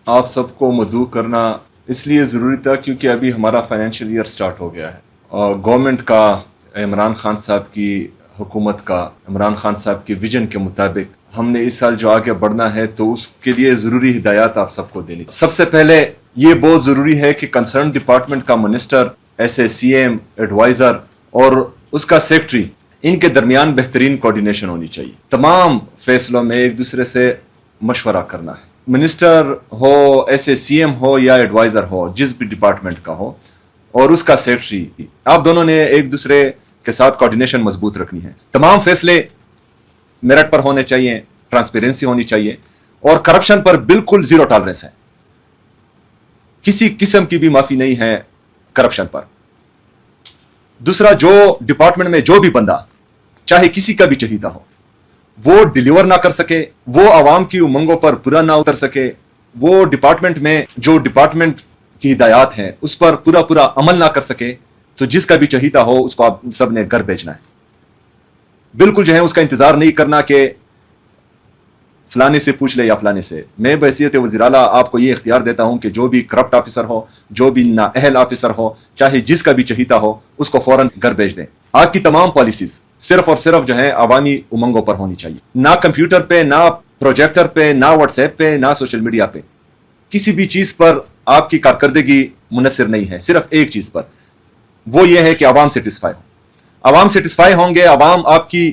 आप सबको मदऊ करना इसलिए ज़रूरी था क्योंकि अभी हमारा फाइनेंशियल ईयर स्टार्ट हो गया है और गवर्नमेंट का, इमरान खान साहब की हुकूमत का, इमरान खान साहब के विजन के मुताबिक हमने इस साल जो आगे बढ़ना है तो उसके लिए ज़रूरी हिदायत आप सबको देनी। सबसे पहले ये बहुत ज़रूरी है कि कंसर्न डिपार्टमेंट का मिनिस्टर, ऐसे सीएम, एडवाइज़र और उसका सेक्रेटरी, इनके दरमियान बेहतरीन कोऑर्डिनेशन होनी चाहिए। तमाम फैसलों में एक दूसरे से मशवरा करना है। मिनिस्टर हो, ऐसे सीएम हो या एडवाइजर हो, जिस भी डिपार्टमेंट का हो, और उसका सेक्रेटरी, आप दोनों ने एक दूसरे के साथ कोऑर्डिनेशन मजबूत रखनी है। तमाम फैसले मेरिट पर होने चाहिए, ट्रांसपेरेंसी होनी चाहिए और करप्शन पर बिल्कुल जीरो टॉलरेंस है। किसी किस्म की भी माफी नहीं है करप्शन पर। दूसरा, जो डिपार्टमेंट में जो भी बंदा, चाहे किसी का भी चहीता हो, वो डिलीवर ना कर सके, वो आवाम की उमंगों पर पूरा ना उतर सके, वो डिपार्टमेंट में जो डिपार्टमेंट की हिदायत हैं उस पर पूरा पूरा अमल ना कर सके, तो जिसका भी चहीता हो उसको आप सब ने घर भेजना है। बिल्कुल जो है उसका इंतजार नहीं करना कि फलाने से पूछ ले या फलाने से। मैं बहैसियत वज़ीर आला आपको ये इख्तियार देता हूं कि जो भी करप्ट ऑफिसर हो, जो भी नाअहल ऑफिसर हो, चाहे जिसका भी चहीता हो, उसको फौरन घर भेज दें। आपकी तमाम पॉलिसीज सिर्फ और सिर्फ जो है अवामी उमंगों पर होनी चाहिए, ना कंप्यूटर पे, ना प्रोजेक्टर पे, ना व्हाट्सएप पे, ना सोशल मीडिया पे। किसी भी चीज पर आपकी कारकर्दगी मुनसिर नहीं है, सिर्फ एक चीज पर, वो ये है कि अवाम सेटिस्फाई हो। अवाम सेटिस्फाई होंगे, अवाम आपकी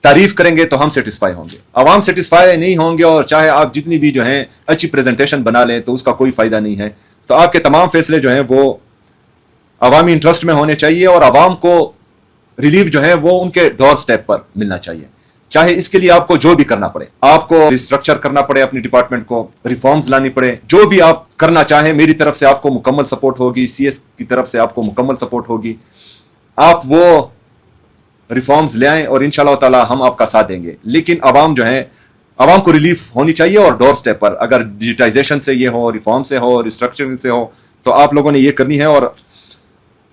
तारीफ करेंगे तो हम सेटिस्फाई होंगे। अवाम सेटिस्फाई नहीं होंगे और चाहे आप जितनी भी जो है अच्छी प्रेजेंटेशन बना लें तो उसका कोई फायदा नहीं है। तो आपके तमाम फैसले जो है वो अवामी इंटरेस्ट में होने चाहिए और अवाम को रिलीफ जो है वो उनके डोर स्टेप पर मिलना चाहिए। चाहे इसके लिए आपको जो भी करना पड़े, आपको रिस्ट्रक्चर करना पड़े अपनी डिपार्टमेंट को, रिफॉर्म्स लानी पड़े, जो भी आप करना चाहें, मेरी तरफ से आपको मुकम्मल सपोर्ट होगी, सीएस की तरफ से आपको मुकम्मल सपोर्ट होगी। आप वो रिफॉर्म्स ले आएं और इंशाल्लाह ताला हम आपका साथ देंगे। लेकिन अवाम जो है, अवाम को रिलीफ होनी चाहिए और डोर स्टेप पर, अगर डिजिटाइजेशन से ये हो, रिफॉर्म से हो, रिस्ट्रक्चरिंग से हो, तो आप लोगों ने ये करनी है और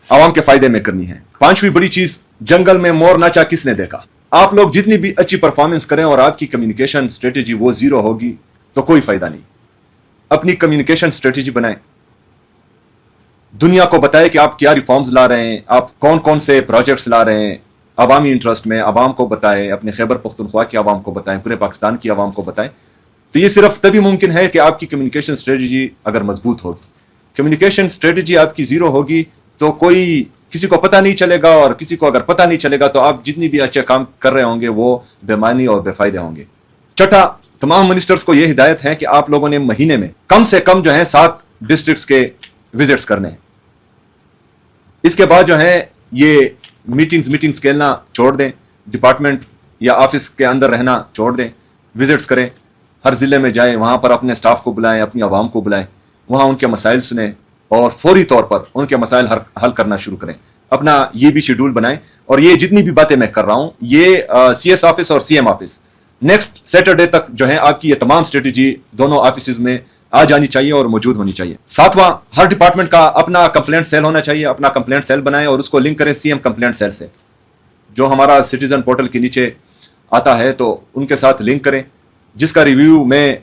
अवाम के फायदे में करनी है। पांचवी बड़ी चीज, जंगल में मोर नाचा किसने देखा। आप लोग जितनी भी अच्छी परफॉर्मेंस करें और आपकी कम्युनिकेशन स्ट्रेटेजी वो जीरो होगी तो कोई फायदा नहीं। अपनी कम्युनिकेशन स्ट्रेटेजी बनाएं, दुनिया को बताएं कि आप क्या रिफॉर्म्स ला रहे हैं, आप कौन कौन से प्रोजेक्ट्स ला रहे हैं अवामी इंटरेस्ट में। अवाम को बताएं, अपने खैबर पख्तूनख्वा की अवाम को बताएं, पूरे पाकिस्तान की अवाम को बताएं। तो ये सिर्फ तभी मुमकिन है कि आपकी कम्युनिकेशन स्ट्रेटेजी अगर मजबूत होगी। कम्युनिकेशन स्ट्रेटेजी आपकी जीरो होगी तो कोई, किसी को पता नहीं चलेगा, और किसी को अगर पता नहीं चलेगा तो आप जितनी भी अच्छे काम कर रहे होंगे वो बेमानी और बेफायदे होंगे। छठा, तमाम मिनिस्टर्स को यह हिदायत है कि आप लोगों ने महीने में कम से कम जो है 7 डिस्ट्रिक्ट्स के विजिट्स करने हैं। इसके बाद जो है ये मीटिंग्स खेलना छोड़ दें, डिपार्टमेंट या ऑफिस के अंदर रहना छोड़ दें, विजिट्स करें, हर जिले में जाएं, वहां पर अपने स्टाफ को बुलाएं, अपनी आवाम को बुलाएं, वहां उनके मसाइल सुने और फौरी तौर पर उनके मसाइल हल करना शुरू करें। अपना ये भी शेड्यूल बनाएं। और ये जितनी भी बातें मैं कर रहा हूं, ये सीएस ऑफिस और सीएम ऑफिस नेक्स्ट सैटरडे तक जो है आपकी ये तमाम स्ट्रेटेजी दोनों ऑफिस में आ जानी चाहिए और मौजूद होनी चाहिए। सातवां, हर डिपार्टमेंट का अपना कंप्लेंट सेल होना चाहिए। अपना कंप्लेंट सेल बनाएं और उसको लिंक करें सीएम कंप्लेंट सेल से, जो हमारा सिटीजन पोर्टल के नीचे आता है, तो उनके साथ लिंक करें, जिसका रिव्यू मैं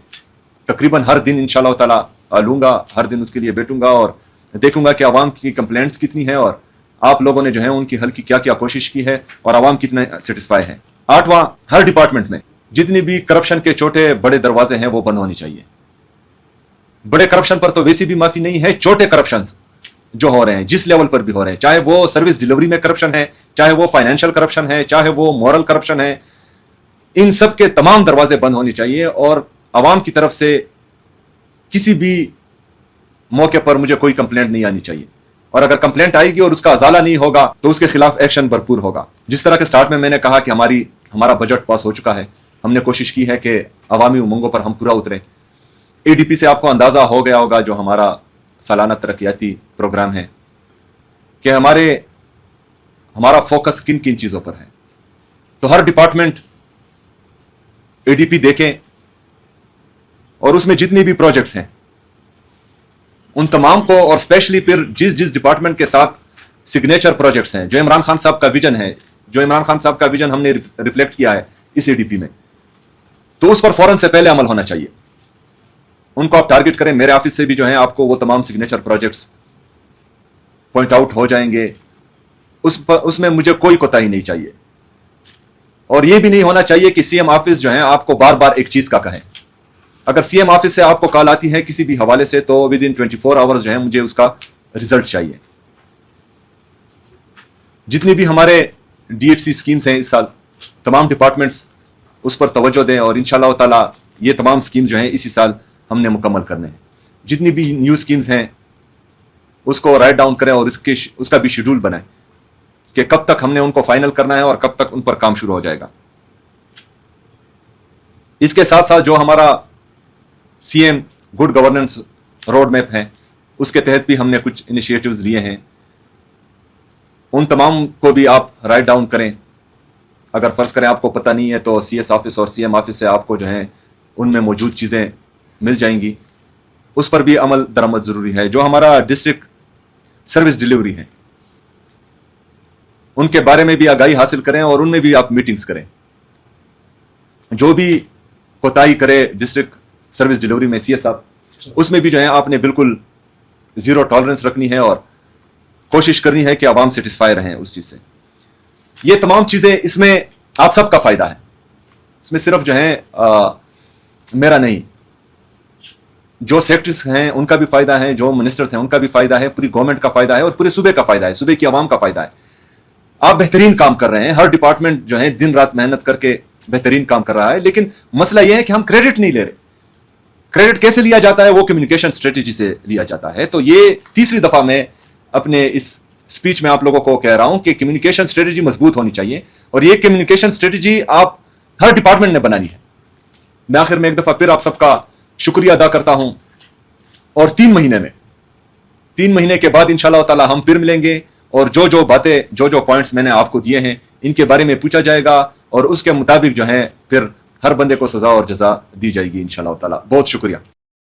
तकरीबन हर दिन इंशाल्लाह ताला लूंगा। हर दिन उसके लिए बैठूंगा और देखूंगा कि आवाम की कंप्लेंट्स कितनी है और आप लोगों ने जो है उनकी हल की क्या क्या कोशिश की है और आवाम कितने सेटिस्फाई है। आठवां, हर डिपार्टमेंट में जितनी भी करप्शन के छोटे बड़े दरवाजे हैं वो बंद होनी चाहिए। बड़े करप्शन पर तो वैसे भी माफी नहीं है, छोटे करप्शन जो हो रहे हैं, जिस लेवल पर भी हो रहे हैं, चाहे वो सर्विस डिलीवरी में करप्शन है, चाहे वो फाइनेंशियल करप्शन है, चाहे वो मॉरल करप्शन है, इन सब के तमाम दरवाजे बंद होने चाहिए। और आवाम की तरफ से किसी भी मौके पर मुझे कोई कंप्लेंट नहीं आनी चाहिए, और अगर कंप्लेंट आएगी और उसका अजाला नहीं होगा तो उसके खिलाफ एक्शन भरपूर होगा। जिस तरह के स्टार्ट में मैंने कहा कि हमारा बजट पास हो चुका है, हमने कोशिश की है कि अवामी उमंगों पर हम पूरा उतरें। एडीपी से आपको अंदाजा हो गया होगा, जो हमारा सालाना तरक्याती प्रोग्राम है, कि हमारा फोकस किन किन चीजों पर है। तो हर डिपार्टमेंट एडीपी देखें और उसमें जितनी भी प्रोजेक्ट्स हैं उन तमाम को, और स्पेशली फिर जिस डिपार्टमेंट के साथ सिग्नेचर प्रोजेक्ट्स हैं, जो इमरान खान साहब का विजन है, जो इमरान खान साहब का विजन हमने रिफ्लेक्ट किया है इस एडीपी में, तो उस पर फौरन से पहले अमल होना चाहिए। ان کو آپ ٹارگٹ کریں. میرے آفس سے بھی جو ہے آپ کو وہ تمام سگنیچر پروجیکٹس پوائنٹ آؤٹ ہو جائیں گے. اس میں مجھے کوئی کوتاہی نہیں چاہیے. اور یہ بھی نہیں ہونا چاہیے کہ سی ایم آفس جو ہے آپ کو بار بار ایک چیز کا کہیں. اگر سی ایم آفس سے آپ کو کال آتی ہے کسی بھی حوالے سے تو ود ان 24 آورز جو ہے مجھے اس کا ریزلٹ چاہیے. جتنی بھی ہمارے ڈی ایف سی اسکیمز ہیں اس سال تمام ڈپارٹمنٹس اس پر توجہ دیں اور انشاءاللہ تعالی یہ تمام اسکیمز جو ہیں اسی سال ہم نے مکمل کرنے ہیں. جتنی بھی نیو اسکیمز ہیں اس کو رائٹ ڈاؤن کریں اور اس کا بھی شیڈول بنائیں کہ کب تک ہم نے ان کو فائنل کرنا ہے اور کب تک ان پر کام شروع ہو جائے گا. اس کے ساتھ ساتھ جو ہمارا C M good governance road map ہے اس کے تحت بھی ہم نے کچھ انیشیٹوز لیے ہیں. ان تمام کو بھی آپ رائٹ ڈاؤن کریں. اگر فرض کریں آپ کو پتہ نہیں ہے تو سی ایس آفس اور سی ایم آفس سے آپ کو جو ہے ان میں موجود چیزیں مل جائیں گی. اس پر بھی عمل درآمد ضروری ہے. جو ہمارا ڈسٹرکٹ سروس ڈیلیوری ہے ان کے بارے میں بھی آگاہی حاصل کریں اور ان میں بھی آپ میٹنگز کریں. جو بھی کوتاہی کرے ڈسٹرکٹ سروس ڈیلیوری میں سی ایس صاحب اس میں بھی جو ہے آپ نے بالکل زیرو ٹالرنس رکھنی ہے اور کوشش کرنی ہے کہ عوام سیٹسفائی رہیں اس چیز سے. یہ تمام چیزیں اس میں آپ سب کا فائدہ ہے. اس میں صرف جو ہے میرا نہیں, جو سیکٹرز ہیں ان کا بھی فائدہ ہے, جو منسٹرز ہیں ان کا بھی فائدہ ہے, پوری گورنمنٹ کا فائدہ ہے اور پورے صوبے کا فائدہ ہے, صوبے کی عوام کا فائدہ ہے. آپ بہترین کام کر رہے ہیں. ہر ڈپارٹمنٹ جو ہے دن رات محنت کر کے بہترین کام کر رہا ہے. لیکن مسئلہ یہ ہے کہ ہم کریڈٹ نہیں لے رہے. کریڈٹ کیسے لیا جاتا ہے؟ وہ کمیونیکیشن اسٹریٹجی سے لیا جاتا ہے. تو یہ تیسری دفعہ میں اپنے اس اسپیچ میں آپ لوگوں کو کہہ رہا ہوں کہ کمیونیکیشن اسٹریٹجی مضبوط ہونی چاہیے اور یہ کمیونیکیشن اسٹریٹجی آپ ہر ڈپارٹمنٹ نے بنانی ہے. میں آخر میں ایک دفعہ پھر آپ سب کا شکریہ ادا کرتا ہوں اور 3 مہینے کے بعد انشاءاللہ تعالی ہم پھر ملیں گے اور جو باتیں جو پوائنٹس میں نے آپ کو دیے ہیں ان کے بارے میں پوچھا جائے گا اور اس کے مطابق جو ہے پھر ہر بندے کو سزا اور جزا دی جائے گی انشاءاللہ تعالی. بہت شکریہ.